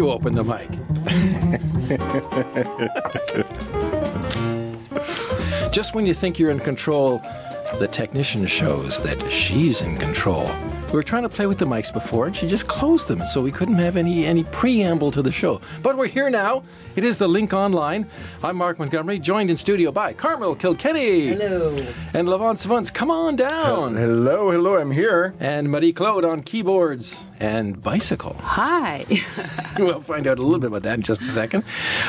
you open the mic. Just when you think you're in control, the technician shows that she's in control. We were trying to play with the mics before, and she just closed them, so we couldn't have any preamble to the show. But we're here now. It is the Link Online. I'm Mark Montgomery, joined in studio by Carmel Kilkenny. Hello. And Levon Savants. Come on down. Hello, I'm here. And Marie-Claude on keyboards and bicycle. Hi. We'll find out a little bit about that in just a second.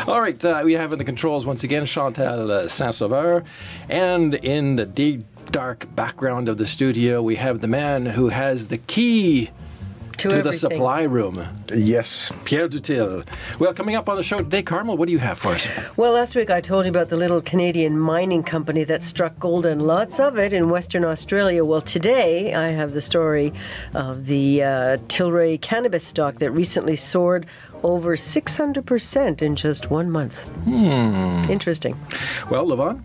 All right, we have in the controls once again Chantal Saint-Sauveur. And in the deep, dark background of the studio, we have the man who has the key to the supply room. Yes. Pierre Dutil. Well, coming up on the show today, Carmel, what do you have for us? Well, last week I told you about the little Canadian mining company that struck gold, and lots of it, in Western Australia. Well, today I have the story of the Tilray cannabis stock that recently soared over 600% in just 1 month. Interesting. Well, Levon?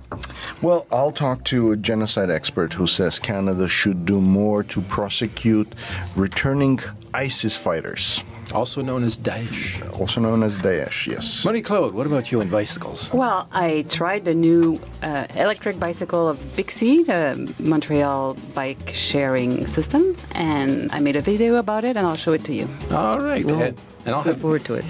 Well, I'll talk to a genocide expert who says Canada should do more to prosecute returning ISIS fighters. Also known as Daesh. Also known as Daesh, yes. Marie-Claude, what about you and bicycles? Well, I tried the new electric bicycle of Bixi, the Montreal bike sharing system, and I made a video about it, and I'll show it to you. All right. And I'll Look forward to it.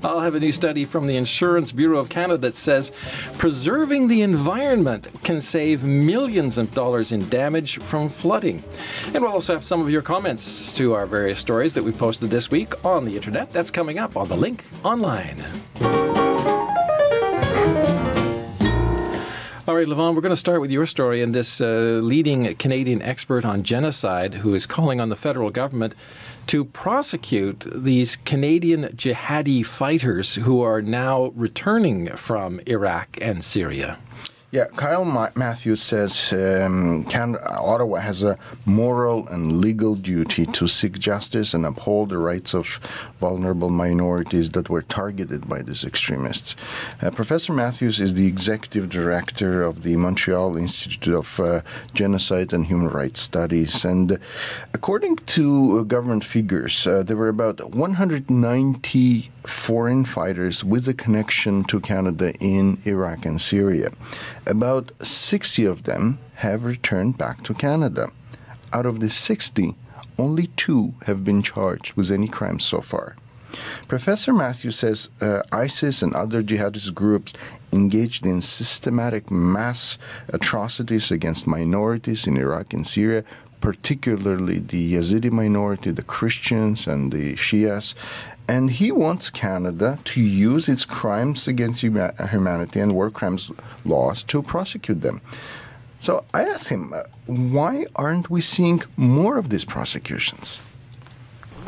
I'll have a new study from the Insurance Bureau of Canada that says preserving the environment can save millions of dollars in damage from flooding. And we'll also have some of your comments to our various stories that we've posted this week on the internet. That's coming up on the Link Online. All right, Levon, we're going to start with your story and this leading Canadian expert on genocide who is calling on the federal government to prosecute these Canadian jihadi fighters who are now returning from Iraq and Syria. Yeah, Kyle Matthews says Ottawa has a moral and legal duty to seek justice and uphold the rights of vulnerable minorities that were targeted by these extremists. Professor Matthews is the executive director of the Montreal Institute of Genocide and Human Rights Studies. And according to government figures, there were about 190 foreign fighters with a connection to Canada in Iraq and Syria. About 60 of them have returned back to Canada. Out of the 60, only 2 have been charged with any crimes so far. Professor Matthews says ISIS and other jihadist groups engaged in systematic mass atrocities against minorities in Iraq and Syria, particularly the Yazidi minority, the Christians and the Shias. And he wants Canada to use its crimes against humanity and war crimes laws to prosecute them. So I asked him, why aren't we seeing more of these prosecutions?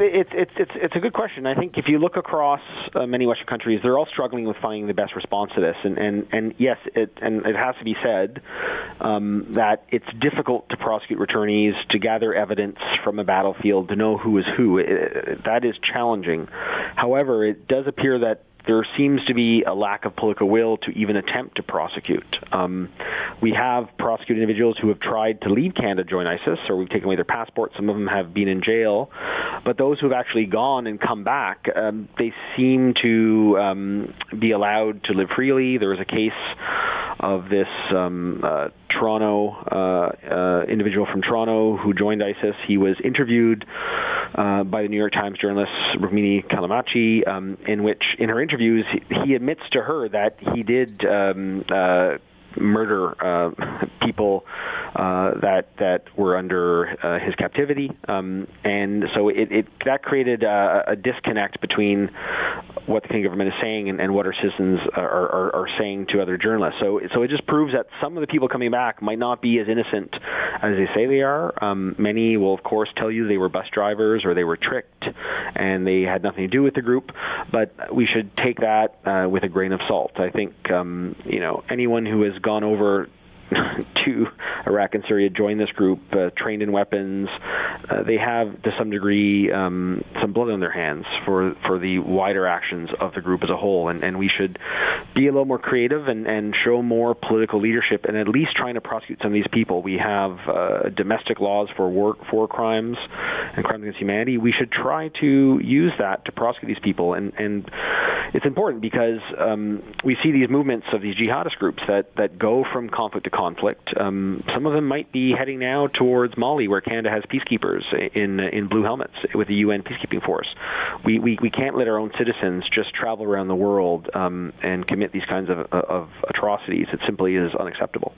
It's a good question. I think if you look across many Western countries, they're all struggling with finding the best response to this. And yes, it has to be said that it's difficult to prosecute returnees, to gather evidence from a battlefield, to know who is who. That is challenging. However, it does appear that there seems to be a lack of political will to even attempt to prosecute. We have prosecuted individuals who have tried to leave Canada to join ISIS, or we've taken away their passports. Some of them have been in jail. But those who have actually gone and come back, they seem to be allowed to live freely. There was a case of this Toronto individual from Toronto who joined ISIS. He was interviewed by the New York Times journalist Rukmini Callimachi, in her interviews he admits to her that he did murder people that were under his captivity, and so that created a disconnect between what the Canadian government is saying and what our citizens are saying to other journalists. So it just proves that some of the people coming back might not be as innocent as they say they are. Many will, of course, tell you they were bus drivers or they were tricked and they had nothing to do with the group, but we should take that with a grain of salt. I think anyone who has gone over to Iraq and Syria, joined this group, trained in weapons. They have, to some degree, some blood on their hands for the wider actions of the group as a whole. And we should be a little more creative and show more political leadership and at least trying to prosecute some of these people. We have domestic laws for war crimes and crimes against humanity. We should try to use that to prosecute these people. And it's important because we see these movements of these jihadist groups that go from conflict to conflict. Some of them might be heading now towards Mali, where Canada has peacekeepers in blue helmets with the UN peacekeeping force. We can't let our own citizens just travel around the world and commit these kinds of atrocities. It simply is unacceptable.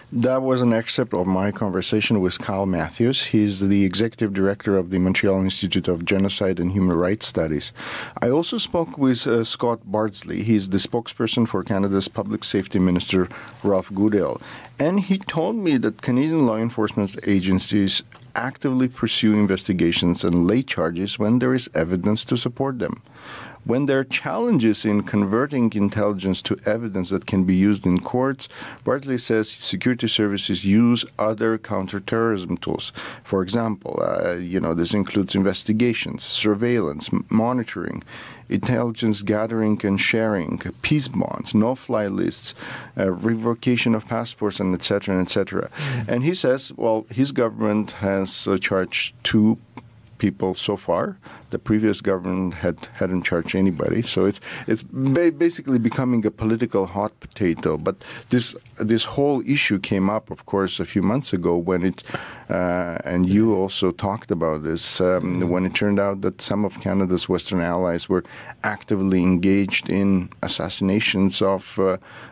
That was an excerpt of my conversation with Kyle Matthews. He's the executive director of the Montreal Institute of Genocide and Human Rights Studies. I also spoke with Scott Bardsley. He's the spokesperson for Canada's Public Safety Minister, Ralph Goodale. And he told me that Canadian law enforcement agencies actively pursue investigations and lay charges when there is evidence to support them. When there are challenges in converting intelligence to evidence that can be used in courts, Bartley says security services use other counterterrorism tools. For example, this includes investigations, surveillance, monitoring, intelligence gathering and sharing, peace bonds, no-fly lists, revocation of passports, and et cetera, and et cetera. And he says, well, his government has charged 2 people so far. The previous government hadn't charged anybody, so it's basically becoming a political hot potato. But this whole issue came up, of course, a few months ago when it, and you also talked about this, when it turned out that some of Canada's Western allies were actively engaged in assassinations of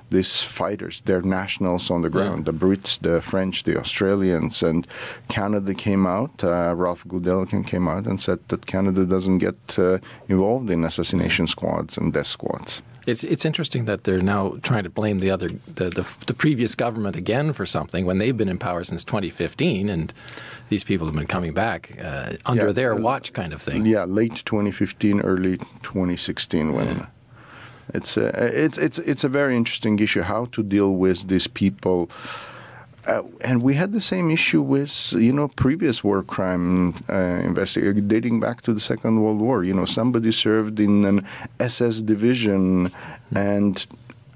these fighters, their nationals on the ground, the Brits, the French, the Australians, and Canada came out, Ralph Goodale came out and said that Canada doesn't get involved in assassination squads and death squads. It's interesting that they're now trying to blame the previous government again for something when they've been in power since 2015, and these people have been coming back under their watch, kind of thing. Yeah, late 2015, early 2016 when. Yeah. It's a very interesting issue, how to deal with these people. And we had the same issue with, previous war crime investigation dating back to the Second World War. Somebody served in an SS division, and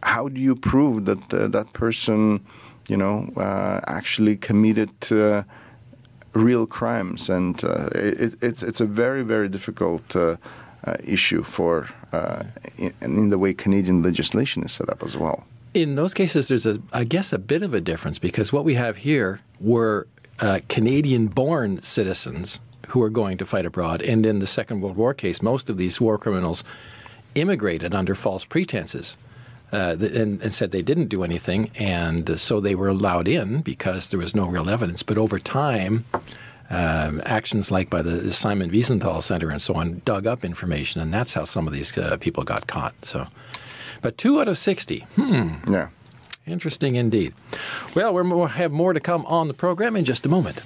how do you prove that that person, actually committed real crimes? And it's a very, very difficult issue for in the way Canadian legislation is set up as well. In those cases, there's I guess a bit of a difference, because what we have here were Canadian-born citizens who were going to fight abroad. And in the Second World War case, most of these war criminals immigrated under false pretenses and said they didn't do anything. And so they were allowed in because there was no real evidence. But over time, actions like by the Simon Wiesenthal Center and so on dug up information, and that's how some of these people got caught. But 2 out of 60. Yeah. Interesting indeed. Well, we'll have more to come on the program in just a moment.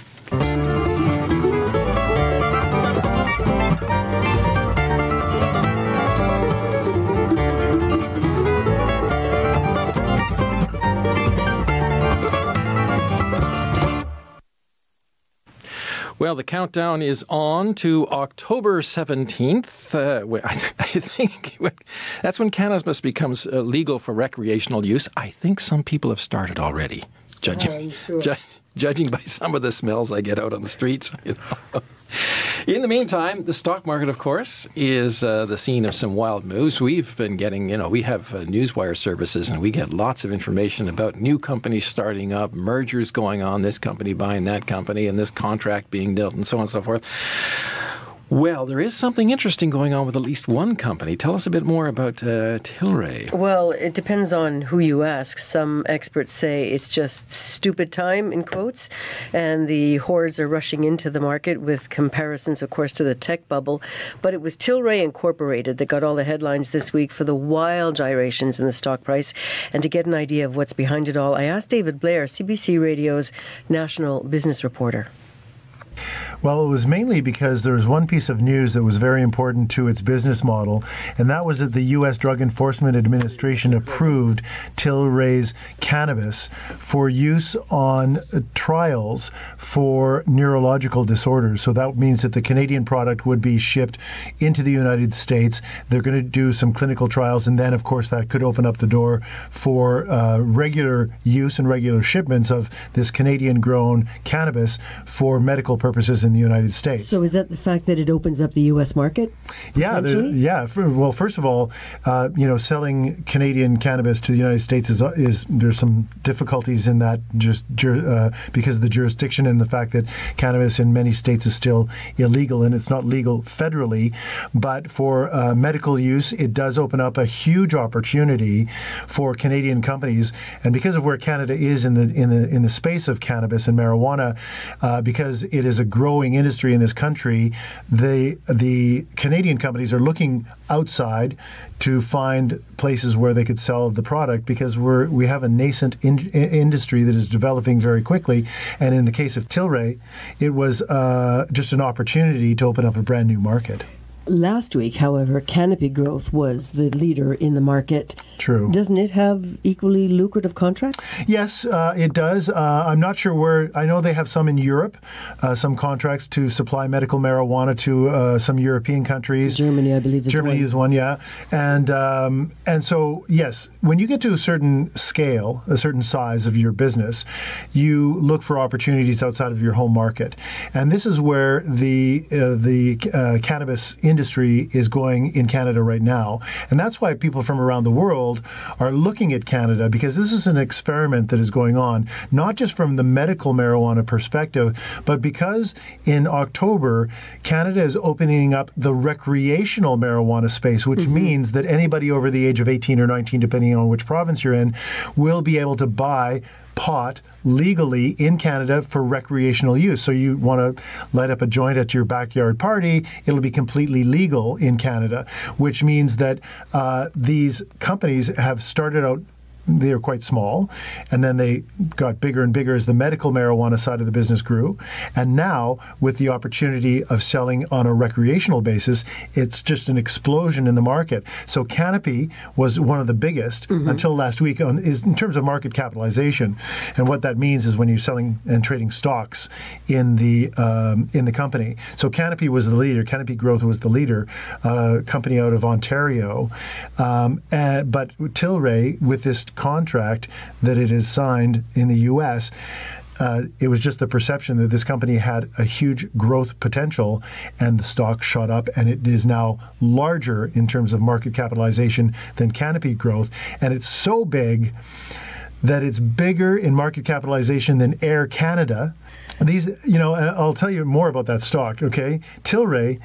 Well, the countdown is on to October 17th. I think that's when cannabis becomes legal for recreational use. I think some people have started already, judging by some of the smells I get out on the streets. In the meantime, the stock market, of course, is the scene of some wild moves. We've been getting, we have newswire services, and we get lots of information about new companies starting up, mergers going on, this company buying that company, and this contract being dealt, and so on and so forth. Well, there is something interesting going on with at least one company. Tell us a bit more about Tilray. Well, it depends on who you ask. Some experts say it's just stupid time, in quotes, and the hordes are rushing into the market with comparisons, of course, to the tech bubble. But it was Tilray Incorporated that got all the headlines this week for the wild gyrations in the stock price. And to get an idea of what's behind it all, I asked David Blair, CBC Radio's national business reporter. Well, it was mainly because there was one piece of news that was very important to its business model, and that was that the U.S. Drug Enforcement Administration approved Tilray's cannabis for use on trials for neurological disorders. So that means that the Canadian product would be shipped into the United States. They're going to do some clinical trials, and then, of course, that could open up the door for regular use and regular shipments of this Canadian-grown cannabis for medical purposes in the United States. So is that the fact that it opens up the U.S. market? Yeah, well, first of all, selling Canadian cannabis to the United States is there's some difficulties in that just because of the jurisdiction and the fact that cannabis in many states is still illegal, and it's not legal federally. But for medical use, it does open up a huge opportunity for Canadian companies, and because of where Canada is in the space of cannabis and marijuana, because it is a growing industry in this country, the Canadian companies are looking outside to find places where they could sell the product, because we have a nascent industry that is developing very quickly. And in the case of Tilray, it was just an opportunity to open up a brand new market. Last week, however, Canopy Growth was the leader in the market. True. Doesn't it have equally lucrative contracts? Yes, it does. I'm not sure where. I know they have some in Europe, some contracts to supply medical marijuana to some European countries. Germany, I believe, is one, yeah. And so, yes, when you get to a certain scale, a certain size of your business, you look for opportunities outside of your home market. And this is where the cannabis industry is going in Canada right now. And that's why people from around the world are looking at Canada, because this is an experiment that is going on, not just from the medical marijuana perspective, but because in October, Canada is opening up the recreational marijuana space, which means that anybody over the age of 18 or 19, depending on which province you're in, will be able to buy pot legally in Canada for recreational use. So you want to light up a joint at your backyard party, it'll be completely legal in Canada, which means that these companies have started out, they were quite small, and then they got bigger and bigger as the medical marijuana side of the business grew. And now, with the opportunity of selling on a recreational basis, it's just an explosion in the market. So Canopy was one of the biggest until last week in terms of market capitalization. And what that means is when you're selling and trading stocks in the company. So Canopy was the leader. Canopy Growth was the leader, company out of Ontario. But Tilray, with this contract that it has signed in the U.S., it was just the perception that this company had a huge growth potential, and the stock shot up, and it is now larger in terms of market capitalization than Canopy Growth. And it's so big that it's bigger in market capitalization than Air Canada. These, I'll tell you more about that stock, okay? Tilray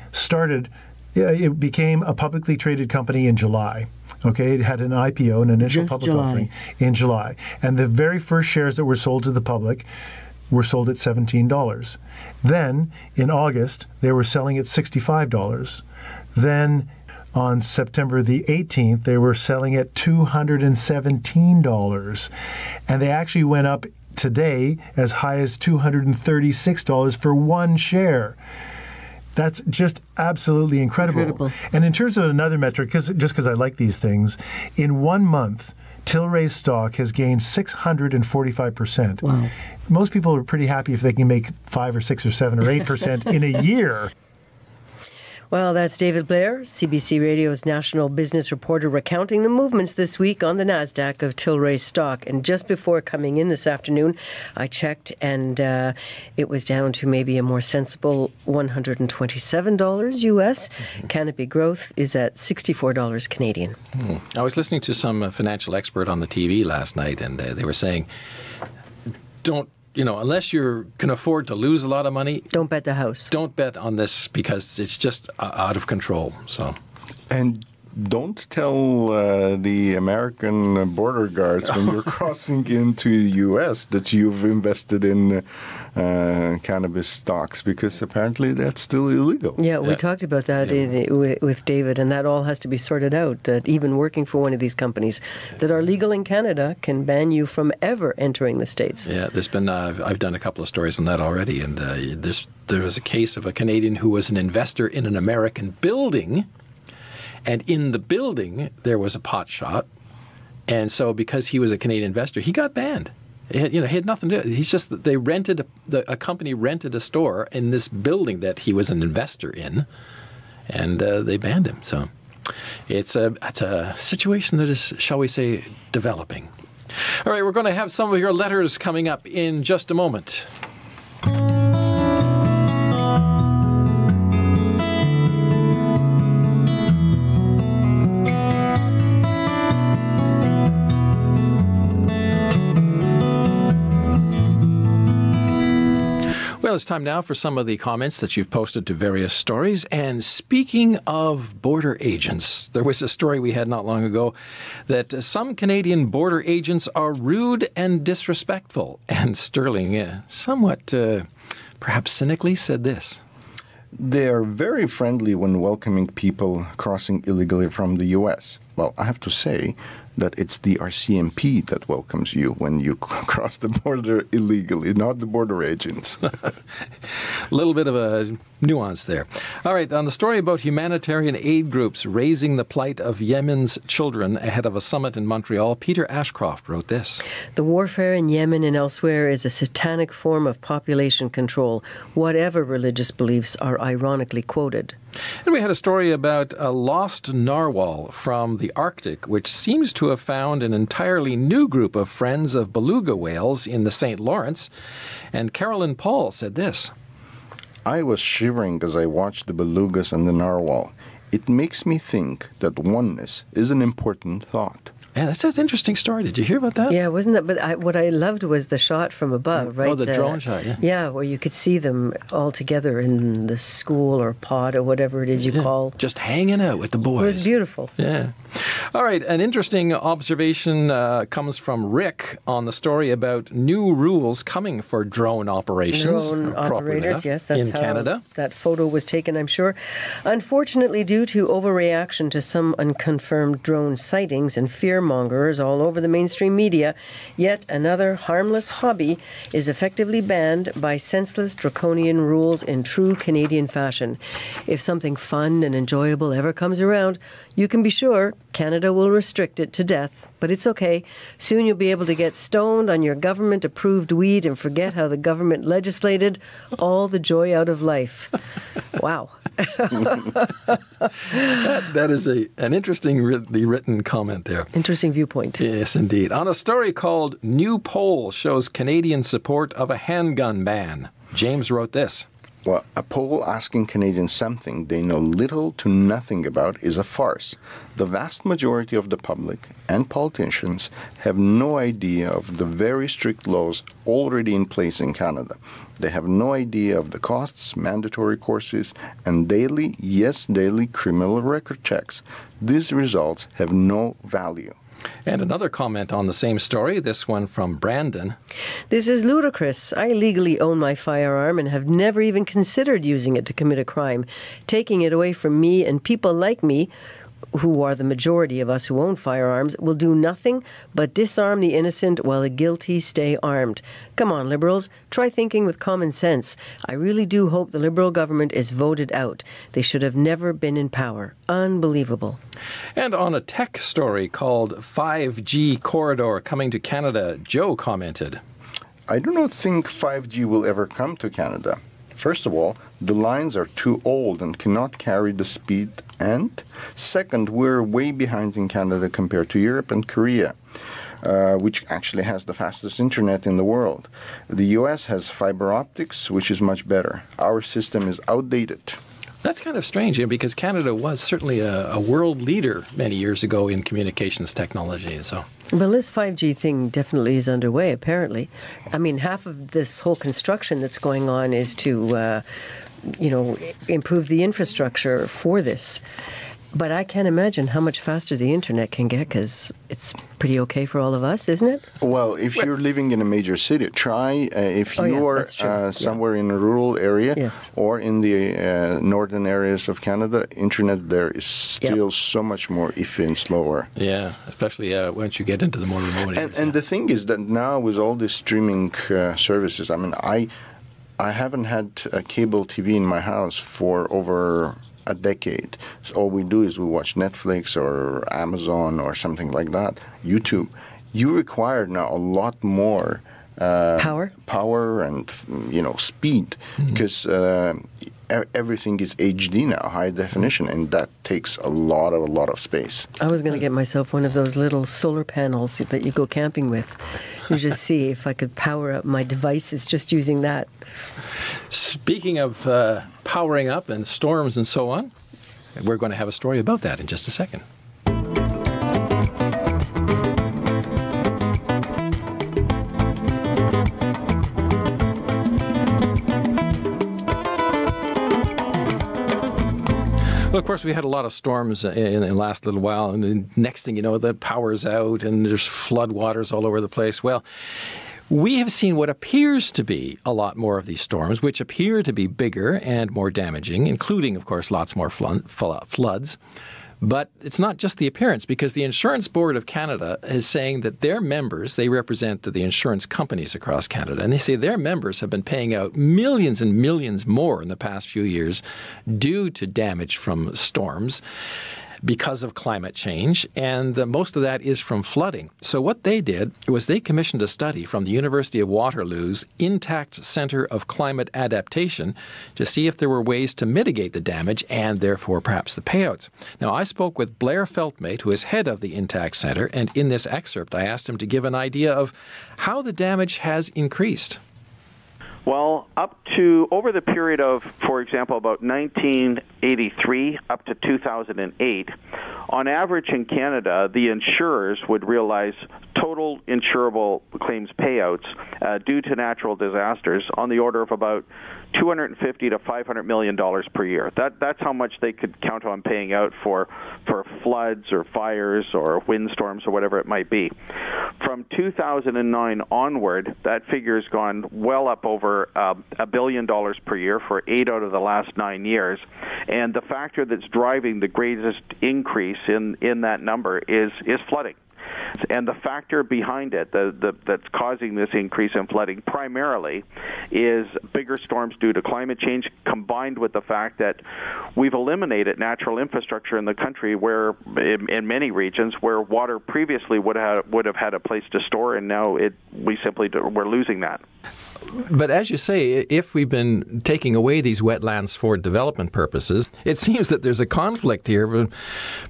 it became a publicly traded company in July. Okay, it had an IPO, an initial public offering, in July. And the very first shares that were sold to the public were sold at $17. Then, in August, they were selling at $65. Then, on September the 18th, they were selling at $217. And they actually went up today as high as $236 for one share. That's just absolutely incredible. And in terms of another metric, because I like these things, in 1 month, Tilray's stock has gained 645%. Wow. Most people are pretty happy if they can make 5 or 6 or 7 or 8% in a year. Well, that's David Blair, CBC Radio's national business reporter, recounting the movements this week on the NASDAQ of Tilray stock. And just before coming in this afternoon, I checked, and it was down to maybe a more sensible $127 US. Canopy Growth is at $64 Canadian. I was listening to some financial expert on the TV last night, and they were saying, unless you can afford to lose a lot of money, don't bet the house. Don't bet on this, because it's just out of control. So, and don't tell the American border guards when you're crossing into the U.S. that you've invested in cannabis stocks, because apparently that's still illegal. Yeah, we talked about that with David, and that all has to be sorted out, that even working for one of these companies that are legal in Canada can ban you from ever entering the States. Yeah, there's been, I've done a couple of stories on that already, and there was a case of a Canadian who was an investor in an American building, and in the building there was a pot shop, and so because he was a Canadian investor, he got banned. He had nothing to do. He's just that they rented a company rented a store in this building that he was an investor in, and they banned him. So it's a situation that is, shall we say, developing. All right, we're going to have some of your letters coming up in just a moment. Well, it's time now for some of the comments that you've posted to various stories. And speaking of border agents, there was a story we had not long ago that some Canadian border agents are rude and disrespectful. And Sterling, somewhat perhaps cynically, said this. They are very friendly when welcoming people crossing illegally from the U.S. Well, I have to say that it's the RCMP that welcomes you when you cross the border illegally, not the border agents. A little bit of a nuance there. All right, on the story about humanitarian aid groups raising the plight of Yemen's children ahead of a summit in Montreal, Peter Ashcroft wrote this. The warfare in Yemen and elsewhere is a satanic form of population control, whatever religious beliefs are ironically quoted. And we had a story about a lost narwhal from the Arctic, which seems to have found an entirely new group of friends of beluga whales in the St. Lawrence. And Carolyn Paul said this. I was shivering as I watched the belugas and the narwhal. It makes me think that oneness is an important thought. Yeah, that's an interesting story. Did you hear about that? Yeah, wasn't that? But what I loved was the shot from above, right? Oh, the drone shot, yeah. Yeah, where you could see them all together in the school or pod or whatever it is you call. Just hanging out with the boys. It was beautiful. Yeah. All right, an interesting observation comes from Rick on the story about new rules coming for drone operations. Drone operators, yes, that's in how Canada. That photo was taken, I'm sure. Unfortunately, due to overreaction to some unconfirmed drone sightings and fearmongers all over the mainstream media, yet another harmless hobby is effectively banned by senseless draconian rules in true Canadian fashion. If something fun and enjoyable ever comes around, you can be sure Canada will restrict it to death, but it's okay. Soon you'll be able to get stoned on your government-approved weed and forget how the government legislated all the joy out of life. Wow. That is an interestingly written comment there. Interesting viewpoint. Yes, indeed. On a story called New Poll Shows Canadian Support of a Handgun Ban, James wrote this. Well, a poll asking Canadians something they know little to nothing about is a farce. The vast majority of the public and politicians have no idea of the very strict laws already in place in Canada. They have no idea of the costs, mandatory courses, and daily, yes, daily criminal record checks. These results have no value. And another comment on the same story, this one from Brandon. This is ludicrous. I legally own my firearm and have never even considered using it to commit a crime. Taking it away from me and people like me, who are the majority of us who own firearms, will do nothing but disarm the innocent while the guilty stay armed. Come on, Liberals, try thinking with common sense. I really do hope the Liberal government is voted out. They should have never been in power. Unbelievable. And on a tech story called 5G Corridor Coming to Canada, Joe commented. I do not think 5G will ever come to Canada. First of all, the lines are too old and cannot carry the speed. And second, we're way behind in Canada compared to Europe and Korea, which actually has the fastest internet in the world. The U.S. has fiber optics, which is much better. Our system is outdated. That's kind of strange, because Canada was certainly a world leader many years ago in communications technology. So, well, this 5G thing definitely is underway, apparently. I mean, half of this whole construction that's going on is to, improve the infrastructure for this. But I can't imagine how much faster the internet can get, because it's pretty okay for all of us, isn't it? Well, if you're living in a major city, try if you are somewhere in a rural area or in the northern areas of Canada, internet there is still so much more iffy and slower. Yeah, especially once you get into the more remote areas. And the thing is that now with all the streaming services, I mean, I haven't had a cable TV in my house for over a decade. So all we do is we watch Netflix or Amazon or something like that, YouTube. You require now a lot more power and speed, because everything is HD now, high definition, and that takes a lot of space. I was going to get myself one of those little solar panels that you go camping with. You just see if I could power up my devices just using that. Speaking of powering up and storms and so on, we're going to have a story about that in just a second. Well, of course, we had a lot of storms in the last little while, and the next thing you know, the power's out and there's flood waters all over the place. Well, we have seen what appears to be a lot more of these storms, which appear to be bigger and more damaging, including, of course, lots more floods. But it's not just the appearance, because the Insurance Board of Canada is saying that their members, they represent the insurance companies across Canada, and they say their members have been paying out millions and millions more in the past few years due to damage from storms because of climate change, and most of that is from flooding. So what they did was they commissioned a study from the University of Waterloo's Intact Centre of Climate Adaptation to see if there were ways to mitigate the damage and therefore perhaps the payouts. Now, I spoke with Blair Feltmate, who is head of the Intact Centre, and in this excerpt I asked him to give an idea of how the damage has increased. Well, up to over the period of, for example, about 1983 up to 2008, on average in Canada, the insurers would realize total insurable claims payouts due to natural disasters on the order of about $250 to $500 million per year. That's how much they could count on paying out for floods or fires or windstorms or whatever it might be. From 2009 onward, that figure has gone well up over $1 billion per year for 8 out of the last 9 years. And the factor that's driving the greatest increase in that number is flooding. And the factor behind it that's causing this increase in flooding primarily is bigger storms due to climate change, combined with the fact that we've eliminated natural infrastructure in the country where, in many regions, where water previously would have had a place to store, and now we're losing that. But as you say, if we've been taking away these wetlands for development purposes, it seems that there's a conflict here with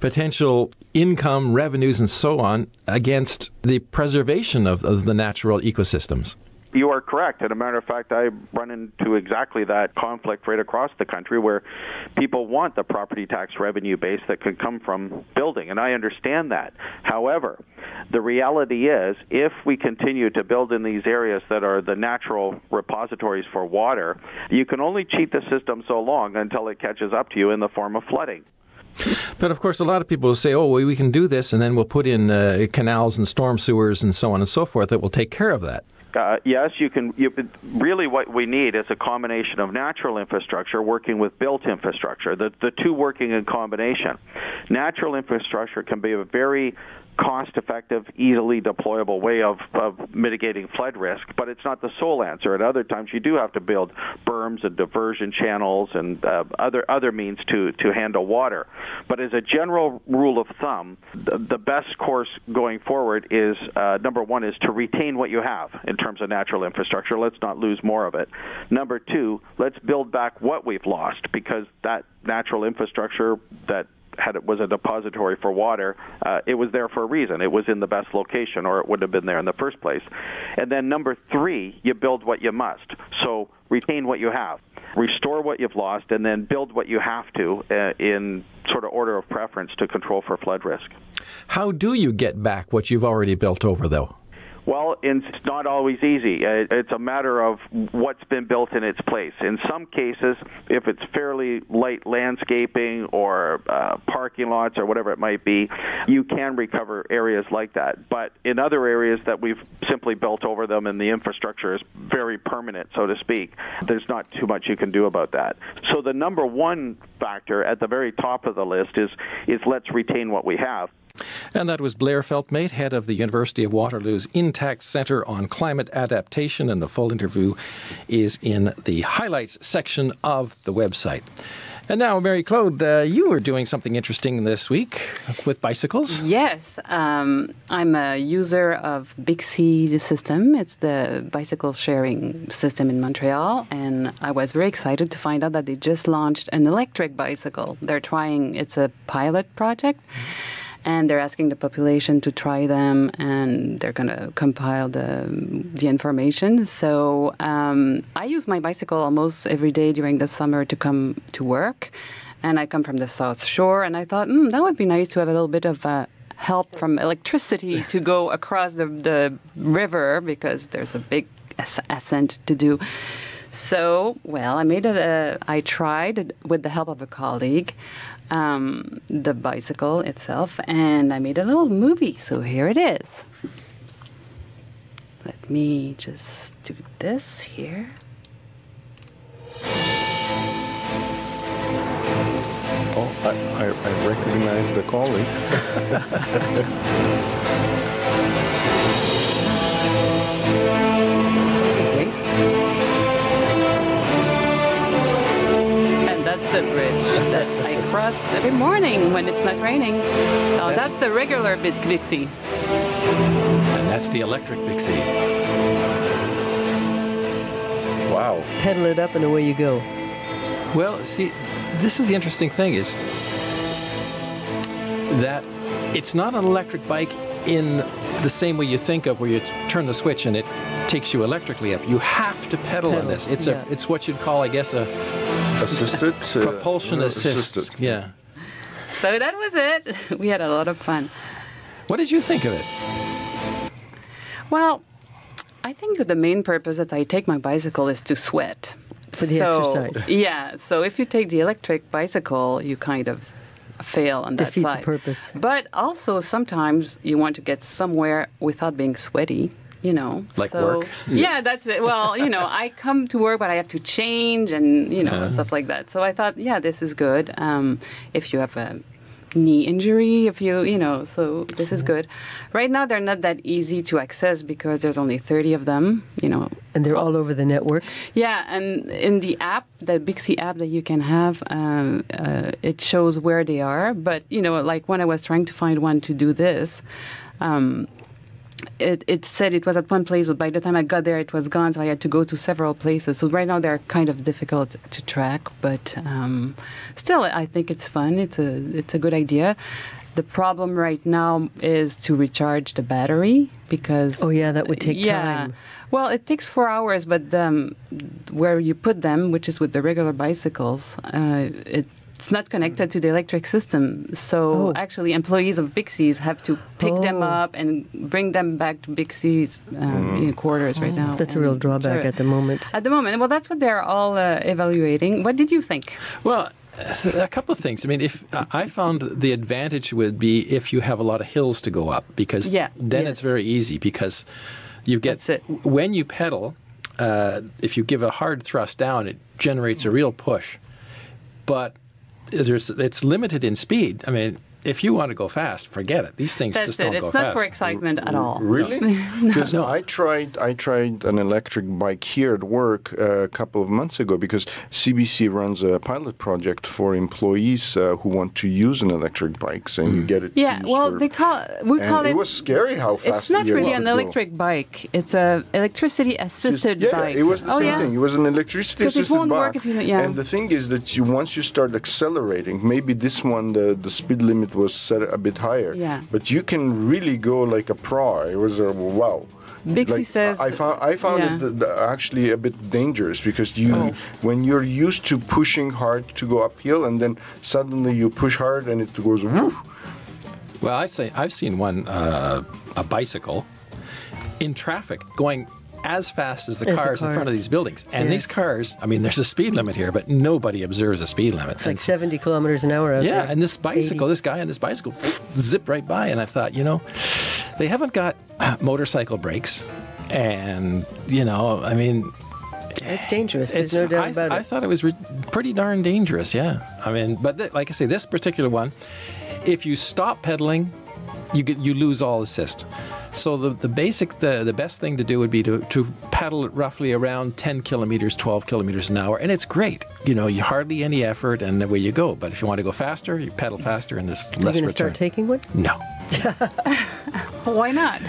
potential income, revenues, and so on against the preservation of the natural ecosystems. You are correct. As a matter of fact, I run into exactly that conflict right across the country, where people want the property tax revenue base that could come from building, and I understand that. However, the reality is, if we continue to build in these areas that are the natural repositories for water, you can only cheat the system so long until it catches up to you in the form of flooding. But of course, a lot of people will say, oh, well, we can do this, and then we'll put in canals and storm sewers and so on and so forth that will take care of that. Yes, you can. Really, what we need is a combination of natural infrastructure working with built infrastructure, the two working in combination. Natural infrastructure can be a very cost-effective, easily deployable way of mitigating flood risk, but it's not the sole answer. At other times, you do have to build berms and diversion channels and other means to handle water. But as a general rule of thumb, the best course going forward is, number one, is to retain what you have in terms of natural infrastructure. Let's not lose more of it. Number two, let's build back what we've lost, because that natural infrastructure that was a depository for water, it was there for a reason. It was in the best location, or it wouldn't have been there in the first place. And then number three, you build what you must. So retain what you have, restore what you've lost, and then build what you have to in sort of order of preference to control for flood risk. How do you get back what you've already built over, though? Well, it's not always easy. It's a matter of what's been built in its place. In some cases, if it's fairly light landscaping or parking lots or whatever it might be, you can recover areas like that. But in other areas that we've simply built over them and the infrastructure is very permanent, so to speak, there's not too much you can do about that. So the number one factor at the very top of the list is let's retain what we have. And that was Blair Feltmate, head of the University of Waterloo's Intact Centre on Climate Adaptation, and the full interview is in the highlights section of the website. And now, Mary-Claude, you were doing something interesting this week with bicycles. Yes, I'm a user of Bixi system. It's the bicycle sharing system in Montreal, and I was very excited to find out that they just launched an electric bicycle. They're trying, it's a pilot project. And they're asking the population to try them, and they're going to compile the information. So I use my bicycle almost every day during the summer to come to work. And I come from the South Shore, and I thought, that would be nice to have a little bit of help from electricity to go across the river, because there's a big ascent to do. So, well, I tried with the help of a colleague, the bicycle itself, and I made a little movie. So here it is. Let me just do this here. Oh, I recognize the colleague. That's the bridge that I cross every morning when it's not raining. Oh, that's the regular Bixi. And that's the electric Bixi. Wow. Pedal it up and away you go. Well, see, this is the interesting thing, is that it's not an electric bike in the same way you think of, where you turn the switch and it takes you electrically up. You have to pedal on this. It's what you'd call, I guess, a assisted propulsion assist. Yeah. So that was it. We had a lot of fun. What did you think of it? Well, I think that the main purpose that I take my bicycle is to sweat. For the exercise. Yeah. So if you take the electric bicycle, you kind of fail on that side. Defeat the purpose. But also sometimes you want to get somewhere without being sweaty. Like work? Yeah, that's it. Well, I come to work, but I have to change and, stuff like that. So I thought, this is good. If you have a knee injury, so this is good. Right now, they're not that easy to access because there's only 30 of them, And they're all over the network? Yeah, and in the app, the Bixi app that you can have, it shows where they are. But, like when I was trying to find one to do this, it said it was at one place, but by the time I got there, it was gone, so I had to go to several places. So right now, they're kind of difficult to track, but still, I think it's fun. It's a good idea. The problem right now is to recharge the battery, because... Oh, yeah, that would take time. Well, it takes 4 hours, but where you put them, which is with the regular bicycles, it's not connected to the electric system. So actually, employees of Bixi's have to pick them up and bring them back to Bixi's quarters right now. That's a real drawback at the moment. At the moment. Well, that's what they're all evaluating. What did you think? Well, a couple of things. I mean, I found the advantage would be if you have a lot of hills to go up, because then it's very easy, because you get, when you pedal, if you give a hard thrust down, it generates a real push. But it's limited in speed. I mean, if you want to go fast, forget it. These things just don't go fast. It's not for excitement at all. Really? Because I tried an electric bike here at work a couple of months ago, because CBC runs a pilot project for employees who want to use an electric bike, and you get it. Yeah, well, we call it. It was scary how fast. It's not really an electric bike. It's a electricity assisted bike. Yeah, it was the same thing. It was an electricity assisted it won't bike. work if you. Yeah. And the thing is that once you start accelerating, maybe this one the speed limit was set a bit higher. Yeah. But you can really go like a pro. It was wow. Bixi says I found it actually a bit dangerous, because when you're used to pushing hard to go uphill, and then suddenly you push hard and it goes woof. Well, I've seen one a bicycle, in traffic going as fast as the cars in front of these buildings. And these Yes. cars, I mean, there's a speed limit here, but nobody observes a speed limit. It's like 70 kilometers an hour out there. Yeah, and this bicycle, 80. this guy on this bicycle, zipped right by. And I thought, they haven't got motorcycle brakes. And, I mean... It's dangerous. There's no doubt about it. I thought it was pretty darn dangerous, yeah. I mean, but like I say, this particular one, if you stop pedaling, you lose all assist. So the best thing to do would be to pedal at roughly around 10 kilometers, 12 kilometers an hour, and it's great. You hardly any effort, and away you go. But if you want to go faster, you pedal faster, and there's less return. Are you going to start taking one? No. Why not?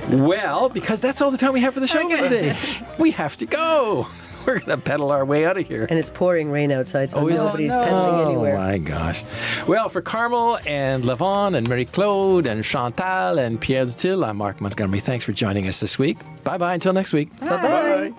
Well, because that's all the time we have for the show today. We have to go. We're going to pedal our way out of here. And it's pouring rain outside, so is it? nobody's pedaling anywhere. Oh, my gosh. Well, for Carmel and Levon and Marie-Claude and Chantal and Pierre Dutil, I'm Mark Montgomery. Thanks for joining us this week. Bye-bye until next week. Bye-bye.